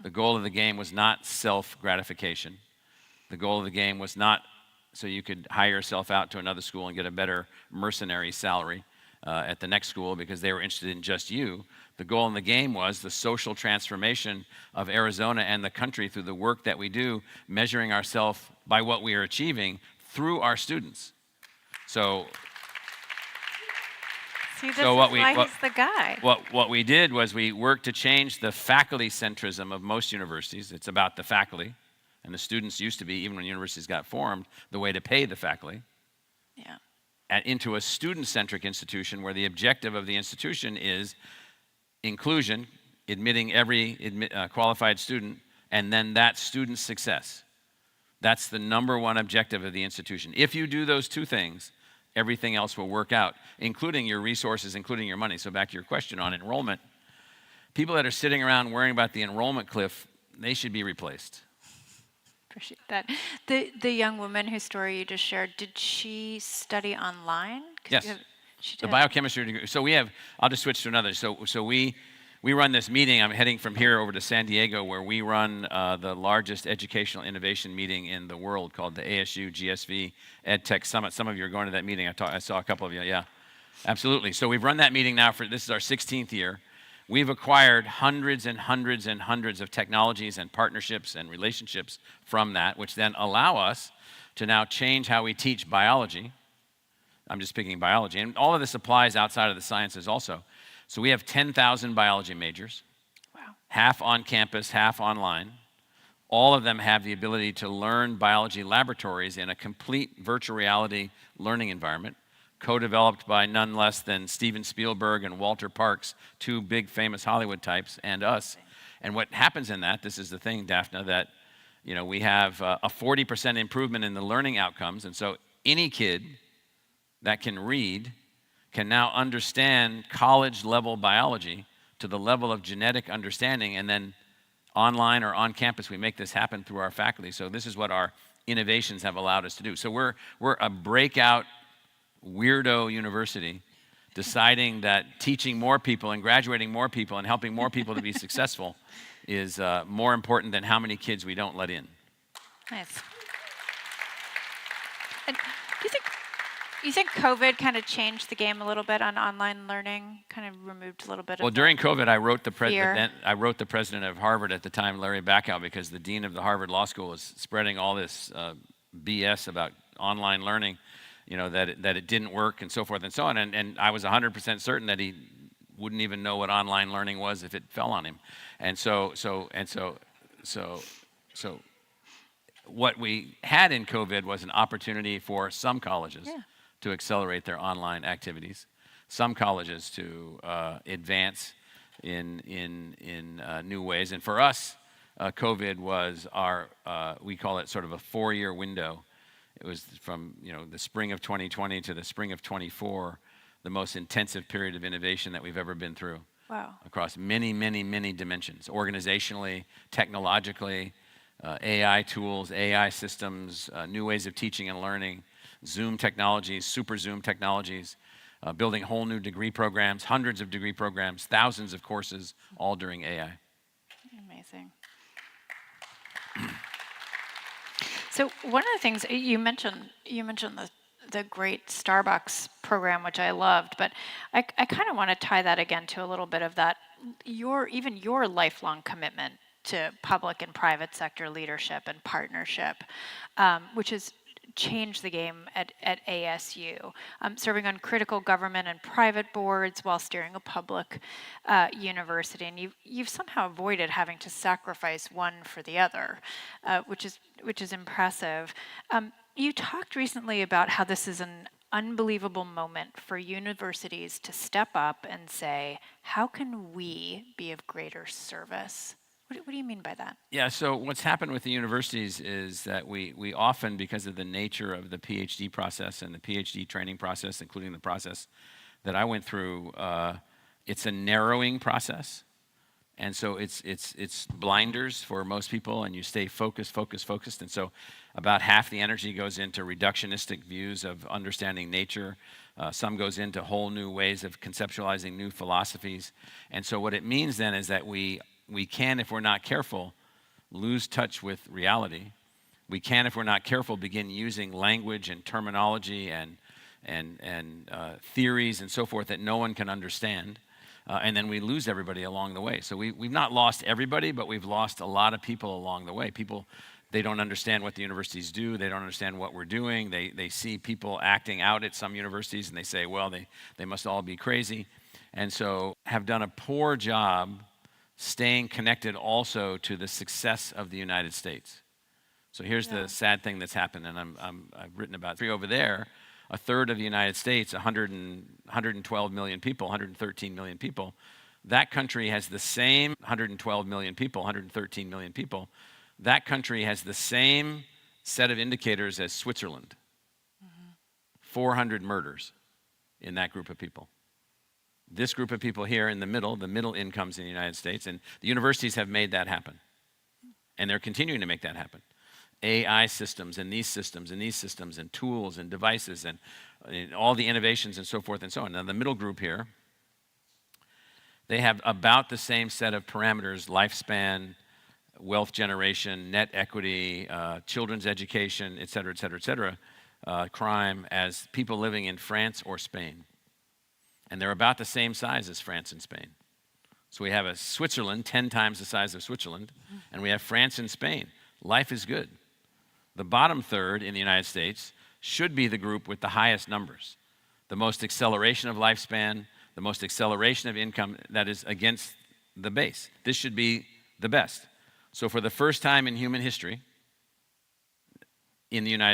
The goal of the game was not self-gratification. The goal of the game was not so you could hire yourself out to another school and get a better mercenary salary at the next school because they were interested in just you. The goal in the game was the social transformation of Arizona and the country through the work that we do, measuring ourselves by what we are achieving through our students. So See, this is why he's the guy. What we did was we worked to change the faculty centrism of most universities. It's about the faculty. And the students used to be, even when universities got formed, the way to pay the faculty. Yeah. Into a student-centric institution where the objective of the institution is inclusion, admitting every qualified student, and then that student's success. That's the number one objective of the institution. If you do those two things, everything else will work out, including your resources, including your money. So back to your question on enrollment, people that are sitting around worrying about the enrollment cliff, they should be replaced. Appreciate that. The young woman whose story you just shared, did she study online? Yes. She did. The biochemistry degree. So we have, I'll just switch to another. So we run this meeting. I'm heading from here over to San Diego where we run the largest educational innovation meeting in the world called the ASU GSV EdTech Summit. Some of you are going to that meeting. I saw a couple of you. Yeah, absolutely. So we've run that meeting now this is our 16th year. We've acquired hundreds and hundreds and hundreds of technologies and partnerships and relationships from that, which then allow us to now change how we teach biology. I'm just picking biology. And all of this applies outside of the sciences also. So we have 10,000 biology majors, wow. Half on campus, half online. All of them have the ability to learn biology laboratories in a complete virtual reality learning environment, co-developed by none less than Steven Spielberg and Walter Parks, two big famous Hollywood types, and us. And what happens in that, this is the thing, Dafna, that we have a 40% improvement in the learning outcomes. And so any kid that can read can now understand college-level biology to the level of genetic understanding, and then online or on campus, we make this happen through our faculty. So this is what our innovations have allowed us to do. So we're a breakout weirdo university deciding that teaching more people and graduating more people and helping more people to be successful is more important than how many kids we don't let in. Nice. And you think COVID kind of changed the game a little bit on online learning, kind of removed a little bit of Well, during COVID, I wrote the president of Harvard at the time, Larry Bacow, because the dean of the Harvard Law School was spreading all this BS about online learning. That it didn't work and so forth and so on. And I was 100% certain that he wouldn't even know what online learning was if it fell on him. And so what we had in COVID was an opportunity for some colleges to accelerate their online activities, some colleges to advance in new ways. And for us, COVID was we call it sort of a 4-year window. It was from the spring of 2020 to the spring of 24, the most intensive period of innovation that we've ever been through. Wow. Across many, many, many dimensions, organizationally, technologically, AI tools, AI systems, new ways of teaching and learning, Zoom technologies, super Zoom technologies, building whole new degree programs, hundreds of degree programs, thousands of courses, all during AI. Amazing. So one of the things you mentioned the great Starbucks program, which I loved, but I kind of want to tie that again to a little bit of that, your lifelong commitment to public and private sector leadership and partnership, which has changed the game at ASU, serving on critical government and private boards while steering a public university, and you've somehow avoided having to sacrifice one for the other, which is impressive. You talked recently about how this is an unbelievable moment for universities to step up and say, how can we be of greater service? What do you mean by that? Yeah, so what's happened with the universities is that we often, because of the nature of the PhD process and the PhD training process, including the process that I went through, it's a narrowing process. And so it's blinders for most people, and you stay focused. And so about half the energy goes into reductionistic views of understanding nature. Some goes into whole new ways of conceptualizing new philosophies. And so what it means then is that we we can, if we're not careful, lose touch with reality. We can, if we're not careful, begin using language and terminology and theories and so forth that no one can understand. And then we lose everybody along the way. So we've not lost everybody, but we've lost a lot of people along the way. People, they don't understand what the universities do. They don't understand what we're doing. They see people acting out at some universities, and they say, well, they must all be crazy. And so have done a poor job staying connected also to the success of the United States. So here's the sad thing that's happened, and I've written about over there. A third of the United States, 112 million people, 113 million people, that country has the same 112 million people, 113 million people, that country has the same set of indicators as Switzerland. 400 murders in that group of people. This group of people here in the middle incomes in the United States, and the universities have made that happen. And they're continuing to make that happen. AI systems and these systems and these systems and tools and devices and all the innovations and so forth and so on. Now the middle group here, they have about the same set of parameters: lifespan, wealth generation, net equity, children's education, et cetera, et cetera, et cetera, crime, as people living in France or Spain. And they're about the same size as France and Spain. So we have a Switzerland, 10 times the size of Switzerland, and we have France and Spain. Life is good. The bottom third in the United States should be the group with the highest numbers, the most acceleration of lifespan, the most acceleration of income that is against the base. This should be the best. So for the first time in human history, in the United